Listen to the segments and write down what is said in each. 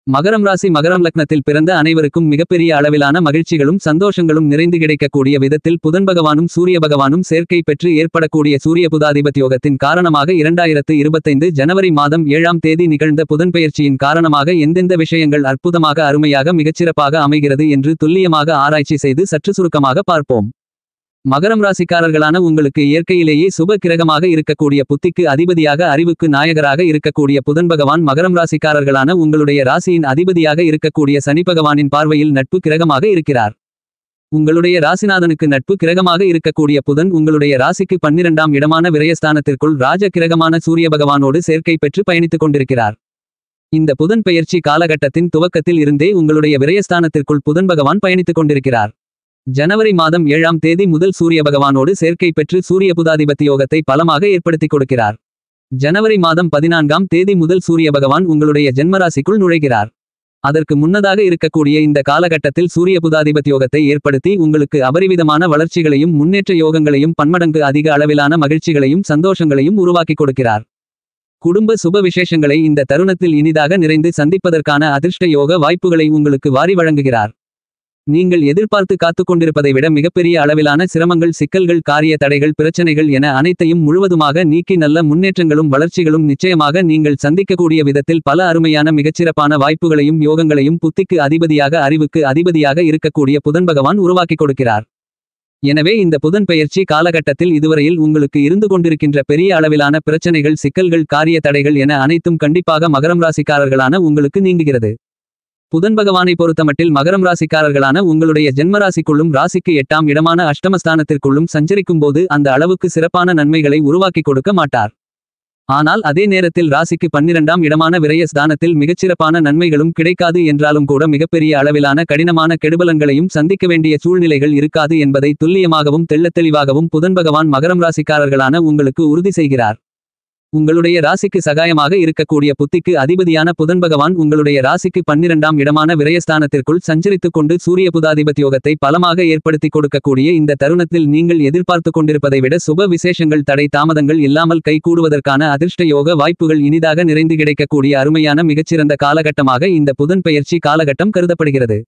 மகரம் ராசி மகரம் லக்னத்தில் பிறந்த அனைவருக்கும் மிகப்பெரிய அளவிலான மகிழ்ச்சிகளும் சந்தோஷங்களும் நிறைந்து கிடைக்கக்கூடிய விதத்தில் புதன் பகவானும் சூரிய பகவானும் சேர்க்கை பெற்று ஏற்படக்கூடிய சூரிய புதாதிபத்தியோகத்தின் காரணமாக 2025 ஜனவரி மாதம் 7ஆம் தேதி நிகழ்ந்த புதன்பெயர்ச்சியின் காரணமாக எந்தெந்த விஷயங்கள் அற்புதமாக அருமையாக மிகச்சிறப்பாக அமைகிறது என்று துல்லியமாக ஆராய்ச்சி செய்து சற்று சுருக்கமாக பார்ப்போம். மகரம் ராசிக்காரர்களான உங்களுக்கு இயற்கையிலேயே சுப கிரகமாக இருக்கக்கூடிய புத்திக்கு அதிபதியாக அறிவுக்கு நாயகராக இருக்கக்கூடிய புதன் பகவான் மகரம் ராசிக்காரர்களான உங்களுடைய ராசியின் அதிபதியாக இருக்கக்கூடிய சனி பகவானின் பார்வையில் நட்பு கிரகமாக இருக்கிறார். உங்களுடைய ராசிநாதனுக்கு நட்பு கிரகமாக இருக்கக்கூடிய புதன் உங்களுடைய ராசிக்கு 12ஆம் இடமான விரயஸ்தானத்திற்குள் ராஜ கிரகமான சூரிய பகவானோடு சேர்க்கை பெற்று பயணித்துக் கொண்டிருக்கிறார். இந்த புதன் பெயர்ச்சி காலகட்டத்தின் துவக்கத்தில் இருந்தே உங்களுடைய விரயஸ்தானத்திற்குள் புதன் பகவான் பயணித்துக் கொண்டிருக்கிறார். ஜனவரி மாதம் 7ஆம் தேதி முதல் சூரிய பகவானோடு சேர்க்கை பெற்று சூரிய புதாதிபத்தியோகத்தை பலமாக ஏற்படுத்திக் கொடுக்கிறார். ஜனவரி மாதம் 14ஆம் தேதி முதல் சூரிய பகவான் உங்களுடைய ஜென்மராசிக்குள் நுழைகிறார். அதற்கு முன்னதாக இருக்கக்கூடிய இந்த காலகட்டத்தில் சூரிய புதாதிபத்தியோகத்தை ஏற்படுத்தி உங்களுக்கு அபரிவிதமான வளர்ச்சிகளையும் முன்னேற்ற யோகங்களையும் பன்மடங்கு அதிக அளவிலான மகிழ்ச்சிகளையும் சந்தோஷங்களையும் உருவாக்கிக் கொடுக்கிறார். குடும்ப சுப விசேஷங்களை இந்த தருணத்தில் இனிதாக நிறைந்து சந்திப்பதற்கான அதிர்ஷ்ட யோக வாய்ப்புகளை உங்களுக்கு வாரி வழங்குகிறார். நீங்கள் எதிர்பார்த்து காத்துக்கொண்டிருப்பதை விட மிகப்பெரிய அளவிலான சிரமங்கள் சிக்கல்கள் காரிய தடைகள் பிரச்சனைகள் என அனைத்தையும் முழுவதுமாக நீக்கி நல்ல முன்னேற்றங்களும் வளர்ச்சிகளும் நிச்சயமாக நீங்கள் சந்திக்கக்கூடிய விதத்தில் பல அருமையான மிகச்சிறப்பான வாய்ப்புகளையும் யோகங்களையும் புத்திக்கு அதிபதியாக அறிவுக்கு அதிபதியாக இருக்கக்கூடிய புதன் பகவான் உருவாக்கிக் கொடுக்கிறார். எனவே இந்த புதன் பெயர்ச்சி காலகட்டத்தில் இதுவரையில் உங்களுக்கு இருந்து கொண்டிருக்கின்ற பெரிய அளவிலான பிரச்சனைகள் சிக்கல்கள் காரிய தடைகள் என அனைத்தும் கண்டிப்பாக மகரம் ராசிக்காரர்களான உங்களுக்கு நீங்குகிறது. புதன் பகவானை பொறுத்தமட்டில் மகரம் ராசிக்காரர்களான உங்களுடைய ஜென்மராசிக்குள்ளும் ராசிக்கு 8ஆம் இடமான அஷ்டமஸ்தானத்திற்குள்ளும் சஞ்சரிக்கும் போது அந்த அளவுக்கு சிறப்பான நன்மைகளை உருவாக்கி கொடுக்க மாட்டார். ஆனால் அதே நேரத்தில் ராசிக்கு 12ஆம் இடமான விரயஸ்தானத்தில் மிகச்சிறப்பான நன்மைகளும் கிடைக்காது என்றாலும் கூட மிகப்பெரிய அளவிலான கடினமான கெடுபலன்களையும் சந்திக்க வேண்டிய சூழ்நிலைகள் இருக்காது என்பதை துல்லியமாகவும் தெள்ளத்தெளிவாகவும் புதன் பகவான் மகரம் ராசிக்காரர்களான உங்களுக்கு உறுதி செய்கிறார். உங்களுடைய ராசிக்கு சகாயமாக இருக்கக்கூடிய புத்திக்கு அதிபதியான புதன் பகவான் உங்களுடைய ராசிக்கு 12ஆம் இடமான விரயஸ்தானத்திற்குள் சஞ்சரித்துக் கொண்டு சூரிய புதாதிபத்தியோகத்தை பலமாக ஏற்படுத்தி கொடுக்கக்கூடிய இந்த தருணத்தில் நீங்கள் எதிர்பார்த்து கொண்டிருப்பதை விட சுப விசேஷங்கள் தடை தாமதங்கள் இல்லாமல் கைகூடுவதற்கான அதிர்ஷ்ட யோக வாய்ப்புகள் இனிதாக நிறைந்து கிடைக்கக்கூடிய அருமையான மிகச்சிறந்த காலகட்டமாக இந்த புதன் பெயர்ச்சி காலகட்டம் கருதப்படுகிறது.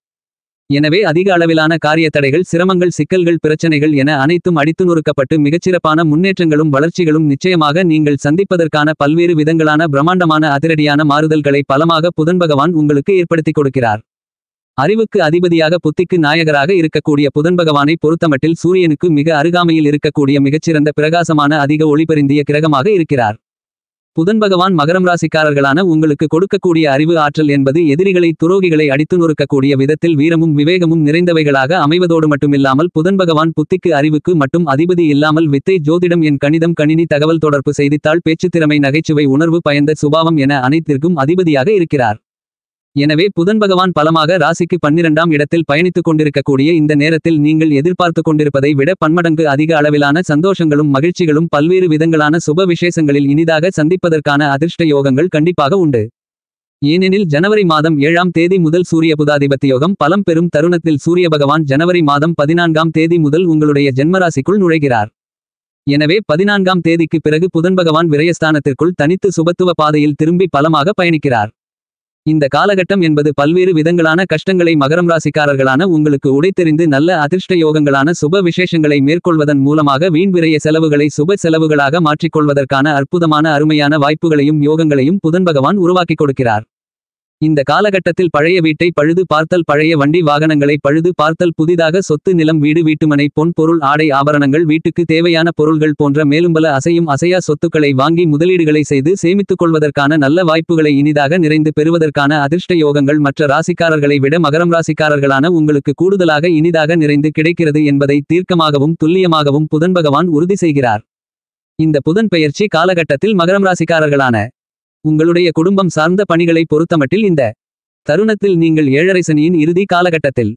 எனவே அதிக அளவிலான காரிய தடைகள் சிரமங்கள் சிக்கல்கள் பிரச்சனைகள் என அனைத்தும் அடித்து நொறுக்கப்பட்டு மிகச்சிறப்பான முன்னேற்றங்களும் வளர்ச்சிகளும் நிச்சயமாக நீங்கள் சந்திப்பதற்கான பல்வேறு விதங்களான பிரம்மாண்டமான அதிரடியான மாறுதல்களை பலமாக புதன் பகவான் உங்களுக்கு ஏற்படுத்தி கொடுக்கிறார். அறிவுக்கு அதிபதியாக புத்திக்கு நாயகராக இருக்கக்கூடிய புதன் பகவானை பொறுத்தமட்டில் சூரியனுக்கு மிக அருகாமையில் இருக்கக்கூடிய மிகச்சிறந்த பிரகாசமான அதிக ஒளிபெருந்திய கிரகமாக இருக்கிறார். புதன் பகவான் மகரம் ராசிக்காரர்களான உங்களுக்கு கொடுக்கக்கூடிய அறிவு ஆற்றல் என்பது எதிரிகளை துரோகிகளை அடித்து நொறுக்கக்கூடிய விதத்தில் வீரமும் விவேகமும் நிறைந்தவைகளாக அமைவதோடு மட்டுமில்லாமல் புதன் பகவான் புத்திக்கு அறிவுக்கு மட்டும் அதிபதி இல்லாமல் வித்தை ஜோதிடம் என் கணிதம் கணினி தகவல் தொடர்பு செய்தித்தாள் பேச்சுத்திறமை நகைச்சுவை உணர்வு பயந்த சுபாவம் என அனைத்திற்கும் அதிபதியாக இருக்கிறார். எனவே புதன் பகவான் பலமாக ராசிக்கு 12ஆம் இடத்தில் பயணித்துக் கொண்டிருக்கக்கூடிய இந்த நேரத்தில் நீங்கள் எதிர்பார்த்து கொண்டிருப்பதை விட பன்மடங்கு அதிக அளவிலான சந்தோஷங்களும் மகிழ்ச்சிகளும் பல்வேறு விதங்களான சுப விசேஷங்களில் இனிதாக சந்திப்பதற்கான அதிர்ஷ்ட யோகங்கள் கண்டிப்பாக உண்டு. ஏனெனில் ஜனவரி மாதம் 7ஆம் தேதி முதல் சூரிய புதாதிபத்தியோகம் பலம் பெறும் தருணத்தில் சூரிய பகவான் ஜனவரி மாதம் 14ஆம் தேதி முதல் உங்களுடைய ஜென்மராசிக்குள் நுழைகிறார். எனவே 14ஆம் தேதிக்கு பிறகு புதன் பகவான் விரயஸ்தானத்திற்குள் தனித்து சுபத்துவ பாதையில் திரும்பி பலமாக பயணிக்கிறார். இந்த காலகட்டம் என்பது பல்வேறு விதங்களான கஷ்டங்களை மகரம் ராசிக்காரர்களான உங்களுக்கு உடைத்தெறிந்து நல்ல அதிர்ஷ்ட யோகங்களான சுப விசேஷங்களை மேற்கொள்வதன் மூலமாக வீண் விரய செலவுகளை சுப செலவுகளாக மாற்றிக்கொள்வதற்கான அற்புதமான அருமையான வாய்ப்புகளையும் யோகங்களையும் புதன் பகவான் உருவாக்கிக் கொடுக்கிறார். இந்த காலகட்டத்தில் பழைய வீட்டை பழுது பார்த்தல் பழைய வண்டி வாகனங்களை பழுது பார்த்தல் புதிதாக சொத்து நிலம் வீடு வீட்டுமனை பொன் பொருள் ஆடை ஆபரணங்கள் வீட்டுக்கு தேவையான பொருள்கள் போன்ற மேலும்பல அசையும் அசையா சொத்துக்களை வாங்கி முதலீடுகளை செய்து சேமித்துக் கொள்வதற்கான நல்ல வாய்ப்புகளை இனிதாக நிறைந்து பெறுவதற்கான அதிர்ஷ்ட யோகங்கள் மற்ற ராசிக்காரர்களை விட மகரம் ராசிக்காரர்களான உங்களுக்கு கூடுதலாக இனிதாக நிறைந்து கிடைக்கிறது என்பதை தீர்க்கமாகவும் துல்லியமாகவும் புதன் பகவான் உறுதி செய்கிறார். இந்த புதன் பெயர்ச்சி காலகட்டத்தில் மகரம் ராசிக்காரர்களான உங்களுடைய குடும்பம் சார்ந்த பணிகளை பொறுத்தமட்டில் இந்த தருணத்தில் நீங்கள் ஏழரை சனியின் இறுதி காலகட்டத்தில்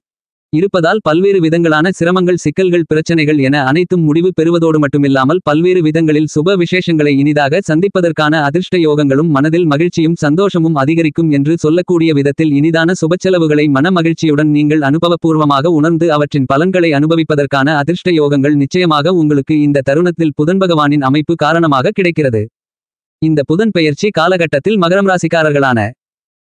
இருப்பதால் பல்வேறு விதங்களான சிரமங்கள் சிக்கல்கள் பிரச்சனைகள் என அனைத்தும் முடிவு பெறுவதோடு மட்டுமில்லாமல் பல்வேறு விதங்களில் சுப விசேஷங்களை இனிதாக சந்திப்பதற்கான அதிர்ஷ்ட யோகங்களும் மனதில் மகிழ்ச்சியும் சந்தோஷமும் அதிகரிக்கும் என்று சொல்லக்கூடிய விதத்தில் இனிதான சுபச்செலவுகளை மன மகிழ்ச்சியுடன் நீங்கள் அனுபவபூர்வமாக உணர்ந்து அவற்றின் பலன்களை அனுபவிப்பதற்கான அதிர்ஷ்ட யோகங்கள் நிச்சயமாக உங்களுக்கு இந்த தருணத்தில் புதன் பகவானின் அமைப்பு காரணமாக கிடைக்கிறது. இந்த புதன் பெயர்ச்சி காலகட்டத்தில் மகரம் ராசிக்காரர்களான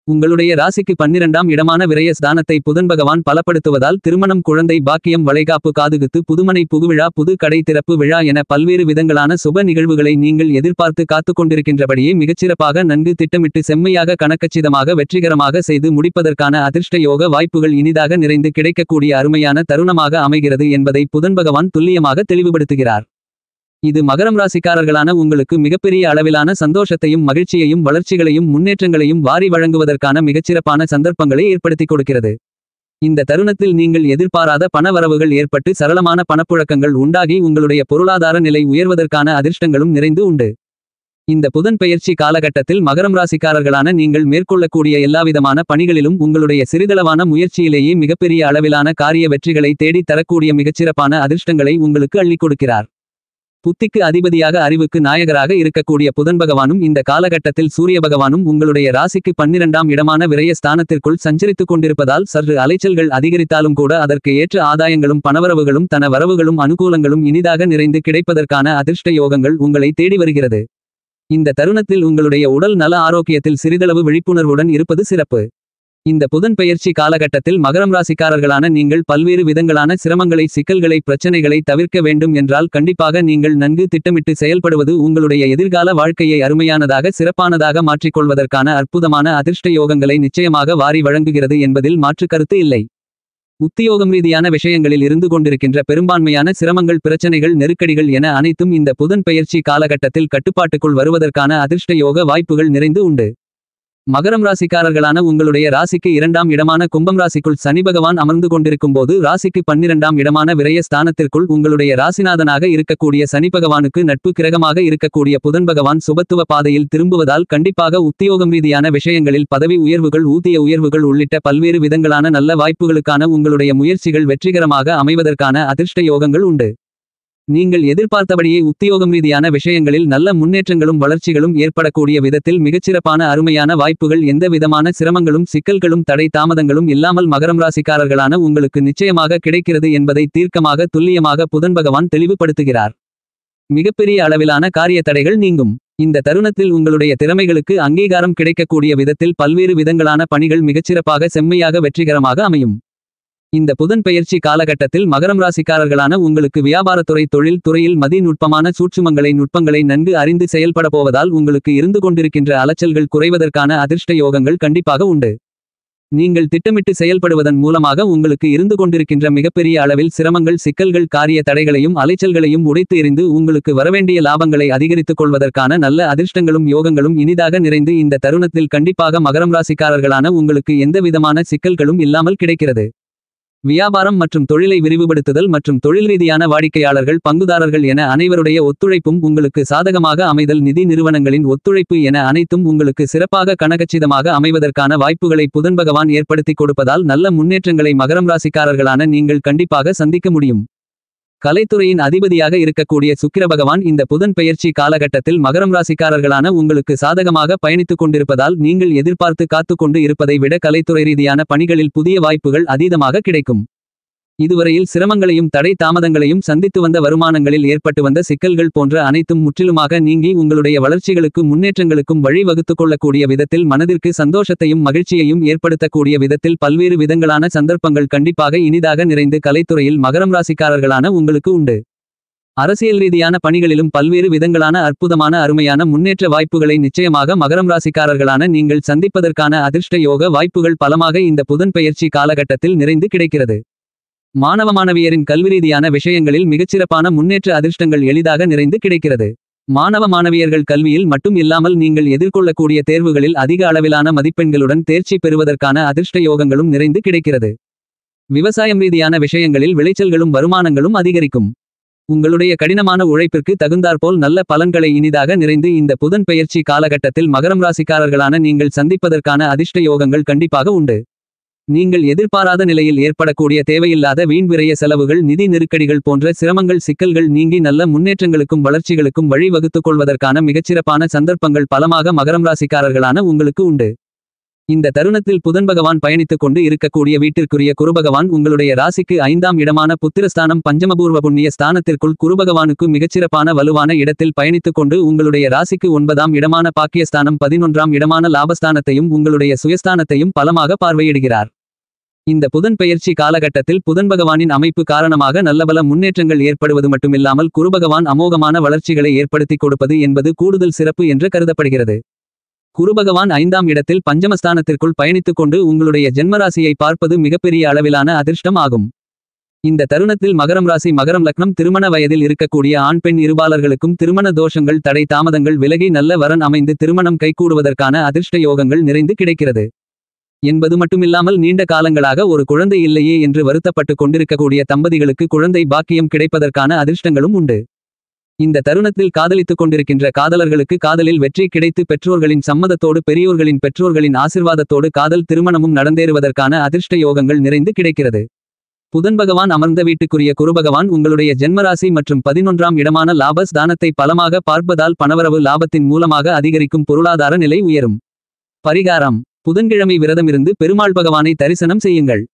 உங்களுடைய ராசிக்கு 12ஆம் இடமான விரய ஸ்தானத்தை புதன் பகவான் பலப்படுத்துவதால் திருமணம், குழந்தை பாக்கியம், வளைகாப்பு, காதுகுத்து, புதுமனை புகுவிழா, புது கடை திறப்பு விழா என பல்வேறு விதங்களான சுப நிகழ்வுகளை நீங்கள் எதிர்பார்த்து காத்துக்கொண்டிருக்கின்றபடியே மிகச்சிறப்பாக நன்கு திட்டமிட்டு செம்மையாக கணக்கச்சிதமாக வெற்றிகரமாக செய்து முடிப்பதற்கான அதிர்ஷ்ட யோக வாய்ப்புகள் இனிதாக நிறைந்து கிடைக்கக்கூடிய அருமையான தருணமாக அமைகிறது என்பதை புதன் பகவான் துல்லியமாக தெளிவுபடுத்துகிறார். இது மகரம் ராசிக்காரர்களான உங்களுக்கு மிகப்பெரிய அளவிலான சந்தோஷத்தையும் மகிழ்ச்சியையும் வளர்ச்சிகளையும் முன்னேற்றங்களையும் வாரி வழங்குவதற்கான மிகச்சிறப்பான சந்தர்ப்பங்களை ஏற்படுத்திக் கொடுக்கிறது. இந்த தருணத்தில் நீங்கள் எதிர்பாராத பண வரவுகள் ஏற்பட்டு சரளமான பணப்புழக்கங்கள் உண்டாகி உங்களுடைய பொருளாதார நிலை உயர்வதற்கான அதிர்ஷ்டங்களும் நிறைந்து உண்டு. இந்த புதன் பெயர்ச்சி காலகட்டத்தில் மகரம் ராசிக்காரர்களான நீங்கள் மேற்கொள்ளக்கூடிய எல்லாவிதமான பணிகளிலும் உங்களுடைய சிறிதளவான முயற்சியிலேயே மிகப்பெரிய அளவிலான காரிய வெற்றிகளை தேடி தரக்கூடிய மிகச்சிறப்பான அதிர்ஷ்டங்களை உங்களுக்கு அள்ளிக் கொடுக்கிறார். புத்திக்கு அதிபதியாக அறிவுக்கு நாயகராக இருக்கக்கூடிய புதன் பகவானும் இந்த காலகட்டத்தில் சூரிய பகவானும் உங்களுடைய ராசிக்கு 12ஆம் இடமான விரய ஸ்தானத்திற்குள் சஞ்சரித்துக் கொண்டிருப்பதால் சற்று அலைச்சல்கள் அதிகரித்தாலும் கூட அதற்கு ஏற்ற ஆதாயங்களும் பணவரவுகளும் தன வரவுகளும் அனுகூலங்களும் இனிதாக நிறைந்து கிடைப்பதற்கான அதிர்ஷ்ட யோகங்கள் உங்களை தேடி வருகிறது. இந்த தருணத்தில் உங்களுடைய உடல் நல ஆரோக்கியத்தில் சிறிதளவு விழிப்புணர்வுடன் இருப்பது சிறப்பு. இந்த புதன் பெயர்ச்சி காலகட்டத்தில் மகரம் ராசிக்காரர்களான நீங்கள் பல்வேறு விதங்களான சிரமங்களை, சிக்கல்களை, பிரச்சனைகளை தவிர்க்க வேண்டும் என்றால் கண்டிப்பாக நீங்கள் நன்கு திட்டமிட்டு செயல்படுவது உங்களுடைய எதிர்கால வாழ்க்கையை அருமையானதாக, சிறப்பானதாக மாற்றிக்கொள்வதற்கான அற்புதமான அதிர்ஷ்ட யோகங்களை நிச்சயமாக வாரி வழங்குகிறது என்பதில் மாற்று கருத்து இல்லை. உத்தியோகம் ரீதியான விஷயங்களில் இருந்து கொண்டிருக்கின்ற பெரும்பான்மையான சிரமங்கள், பிரச்சனைகள், நெருக்கடிகள் என அனைத்தும் இந்த புதன் பெயர்ச்சி காலகட்டத்தில் கட்டுப்பாட்டுக்குள் வருவதற்கான அதிர்ஷ்ட யோக வாய்ப்புகள் நிறைந்து உண்டு. மகரம் ராசிக்காரர்களான உங்களுடைய ராசிக்கு 2ஆம் இடமான கும்பம் ராசிக்குள் சனி பகவான் அமர்ந்து கொண்டிருக்கும் போது ராசிக்கு 12ஆம் இடமான விரய ஸ்தானத்திற்குள் உங்களுடைய ராசிநாதனாக இருக்கக்கூடிய சனி பகவானுக்கு நட்பு கிரகமாக இருக்கக்கூடிய புதன் பகவான் சுபத்துவ பாதையில் திரும்புவதால் கண்டிப்பாக உத்தியோகம் ரீதியான விஷயங்களில் பதவி உயர்வுகள், ஊதிய உயர்வுகள் உள்ளிட்ட பல்வேறு விதங்களான நல்ல வாய்ப்புகளுக்கான உங்களுடைய முயற்சிகள் வெற்றிகரமாக அமைவதற்கான அதிர்ஷ்ட யோகங்கள் உண்டு. நீங்கள் எதிர்பார்த்தபடியே உத்தியோகம் ரீதியான விஷயங்களில் நல்ல முன்னேற்றங்களும் வளர்ச்சிகளும் ஏற்படக்கூடிய விதத்தில் மிகச்சிறப்பான அருமையான வாய்ப்புகள் எந்த விதமான சிரமங்களும், சிக்கல்களும், தடை தாமதங்களும் இல்லாமல் மகரம் ராசிக்காரர்களான உங்களுக்கு நிச்சயமாக கிடைக்கிறது என்பதை தீர்க்கமாக துல்லியமாக புதன் பகவான் தெளிவுபடுத்துகிறார். மிகப்பெரிய அளவிலான காரிய தடைகள் நீங்கும். இந்த தருணத்தில் உங்களுடைய திறமைகளுக்கு அங்கீகாரம் கிடைக்கக்கூடிய விதத்தில் பல்வேறு விதங்களான பணிகள் மிகச்சிறப்பாக செம்மையாக வெற்றிகரமாக அமையும். இந்த புதன் பெயர்ச்சி காலகட்டத்தில் மகரம் ராசிக்காரர்களான உங்களுக்கு வியாபாரத்துறை, தொழில் துறையில் மதிநுட்பமான நுட்பங்களை நன்கு அறிந்து செயல்பட போவதால் உங்களுக்கு இருந்து கொண்டிருக்கின்ற அலைச்சல்கள் குறைவதற்கான அதிர்ஷ்ட யோகங்கள் கண்டிப்பாக உண்டு. நீங்கள் திட்டமிட்டு செயல்படுவதன் மூலமாக உங்களுக்கு இருந்து கொண்டிருக்கின்ற மிகப்பெரிய அளவில் சிரமங்கள், சிக்கல்கள், காரிய தடைகளையும் அலைச்சல்களையும் உடைத்து எறிந்து உங்களுக்கு வரவேண்டிய லாபங்களை அதிகரித்துக் கொள்வதற்கான நல்ல அதிர்ஷ்டங்களும் யோகங்களும் இனிதாக நிறைந்து இந்த தருணத்தில் கண்டிப்பாக மகரம் ராசிக்காரர்களான உங்களுக்கு எந்த விதமான சிக்கல்களும் இல்லாமல் கிடைக்கிறது. வியாபாரம் மற்றும் தொழிலை விரிவுபடுத்துதல் மற்றும் தொழில் ரீதியான வாடிக்கையாளர்கள், பங்குதாரர்கள் என அனைவருடைய ஒத்துழைப்பும் உங்களுக்கு சாதகமாக அமைதல், நிதி நிறுவனங்களின் ஒத்துழைப்பு என அனைத்தும் உங்களுக்கு சிறப்பாக கணக்கச்சிதமாக அமைவதற்கான வாய்ப்புகளை புதன் பகவான் ஏற்படுத்திக் கொடுப்பதால் நல்ல முன்னேற்றங்களை மகரம் ராசிக்காரர்களான நீங்கள் கண்டிப்பாக சந்திக்க முடியும். கலைத்துறையின் அதிபதியாக இருக்கக்கூடிய சுக்கிர பகவான் இந்த புதன் பெயர்ச்சி காலகட்டத்தில் மகரம் ராசிக்காரர்களான உங்களுக்கு சாதகமாக பயணித்துக் கொண்டிருப்பதால் நீங்கள் எதிர்பார்த்து காத்துக்கொண்டு இருப்பதை விட கலைத்துறை ரீதியான பணிகளில் புதிய வாய்ப்புகள் அதீதமாக கிடைக்கும். இதுவரையில் சிரமங்களையும் தடை தாமதங்களையும் சந்தித்து வந்த வருமானங்களில் ஏற்பட்டு வந்த சிக்கல்கள் போன்ற அனைத்தும் முற்றிலுமாக நீங்கி உங்களுடைய வளர்ச்சிகளுக்கும் முன்னேற்றங்களுக்கும் வழி வகுத்துக் கொள்ளக்கூடிய விதத்தில் மனதிற்கு சந்தோஷத்தையும் மகிழ்ச்சியையும் ஏற்படுத்தக்கூடிய விதத்தில் பல்வேறு விதங்களான சந்தர்ப்பங்கள் கண்டிப்பாக இனிதாக நிறைந்து கலைத்துறையில் மகரம் ராசிக்காரர்களான உங்களுக்கு உண்டு. அரசியல் ரீதியான பணிகளிலும் பல்வேறு விதங்களான அற்புதமான அருமையான முன்னேற்ற வாய்ப்புகளை நிச்சயமாக மகரம் ராசிக்காரர்களான நீங்கள் சந்திப்பதற்கான அதிர்ஷ்ட யோக வாய்ப்புகள் பலமாக இந்த புதன் பெயர்ச்சி காலகட்டத்தில் நிறைந்து கிடைக்கிறது. மாணவ மாணவியரின் கல்வி ரீதியான விஷயங்களில் மிகச்சிறப்பான முன்னேற்ற அதிர்ஷ்டங்கள் எளிதாக நிறைந்து கிடைக்கிறது. மாணவ மாணவியர்கள் கல்வியில் மட்டும் இல்லாமல் நீங்கள் எதிர்கொள்ளக்கூடிய தேர்வுகளில் அதிக அளவிலான மதிப்பெண்களுடன் தேர்ச்சி பெறுவதற்கான அதிர்ஷ்ட யோகங்களும் நிறைந்து கிடைக்கிறது. விவசாயம் ரீதியான விஷயங்களில் விளைச்சல்களும் வருமானங்களும் அதிகரிக்கும். உங்களுடைய கடினமான உழைப்பிற்கு தகுந்தாற்போல் நல்ல பலன்களை இனிதாக நிறைந்து இந்த புதன் பெயர்ச்சி காலகட்டத்தில் மகரம் ராசிக்காரர்களான நீங்கள் சந்திப்பதற்கான அதிர்ஷ்ட யோகங்கள் கண்டிப்பாக உண்டு. நீங்கள் எதிர்பாராத நிலையில் ஏற்படக்கூடிய தேவையில்லாத வீண் விரய செலவுகள், நிதி நெருக்கடிகள் போன்ற சிரமங்கள், சிக்கல்கள் நீங்கி நல்ல முன்னேற்றங்களுக்கும் வளர்ச்சிகளுக்கும் வழி வகுத்துக் கொள்வதற்கான மிகச்சிறப்பான சந்தர்ப்பங்கள் பலமாக மகரம் ராசிக்காரர்களான உங்களுக்கு உண்டு. இந்த தருணத்தில் புதன் பகவான் பயணித்துக் கொண்டு இருக்கக்கூடிய வீட்டிற்குரிய குருபகவான் உங்களுடைய ராசிக்கு 5ஆம் இடமான புத்திரஸ்தானம் பஞ்சமபூர்வ புண்ணிய ஸ்தானத்திற்குள் குருபகவானுக்கு மிகச்சிறப்பான வலுவான இடத்தில் பயணித்துக் கொண்டு உங்களுடைய ராசிக்கு 9ஆம் இடமான பாக்கியஸ்தானம் 11ஆம் இடமான லாபஸ்தானத்தையும் உங்களுடைய சுயஸ்தானத்தையும் பலமாக பார்வையிடுகிறார். இந்த புதன் பெயர்ச்சி காலகட்டத்தில் புதன் பகவானின் அமைப்பு காரணமாக நல்லபல முன்னேற்றங்கள் ஏற்படுவது மட்டுமில்லாமல் குருபகவான் அமோகமான வளர்ச்சிகளை ஏற்படுத்திக் கொடுப்பது என்பது கூடுதல் சிறப்பு என்று கருதப்படுகிறது. குருபகவான் 5ஆம் இடத்தில் பஞ்சமஸ்தானத்திற்குள் பயணித்துக் கொண்டு உங்களுடைய ஜென்மராசியை பார்ப்பது மிகப்பெரிய அளவிலான அதிர்ஷ்டம் ஆகும். இந்த தருணத்தில் மகரம் ராசி மகரம் லக்னம் திருமண வயதில் இருக்கக்கூடிய ஆண் பெண் இருபாலர்களுக்கும் திருமண தோஷங்கள் தடை தாமதங்கள் விலகி நல்ல வரன் அமைந்து திருமணம் கைகூடுவதற்கான அதிர்ஷ்ட யோகங்கள் நிறைந்து கிடைக்கிறது என்பது மட்டுமில்லாமல் நீண்ட காலங்களாக ஒரு குழந்தை இல்லையே என்று வருத்தப்பட்டு கொண்டிருக்கக்கூடிய தம்பதிகளுக்கு குழந்தை பாக்கியம் கிடைப்பதற்கான அதிர்ஷ்டங்களும் உண்டு. இந்த தருணத்தில் காதலித்துக் கொண்டிருக்கின்ற காதலர்களுக்கு காதலில் வெற்றி கிடைத்து பெற்றோர்களின் சம்மதத்தோடு பெரியோர்களின் பெற்றோர்களின் ஆசிர்வாதத்தோடு காதல் திருமணமும் நடந்தேறுவதற்கான அதிர்ஷ்ட யோகங்கள் நிறைந்து கிடைக்கிறது. புதன் பகவான் அமர்ந்த வீட்டுக்குரிய குருபகவான் உங்களுடைய ஜென்மராசி மற்றும் 11ஆம் இடமான லாபஸ்தானத்தை பலமாக பார்ப்பதால் பணவரவு லாபத்தின் மூலமாக அதிகரிக்கும் பொருளாதார நிலை உயரும். பரிகாரம்: புதன்கிழமை விரதமிருந்து பெருமாள் பகவானை தரிசனம் செய்யுங்கள்.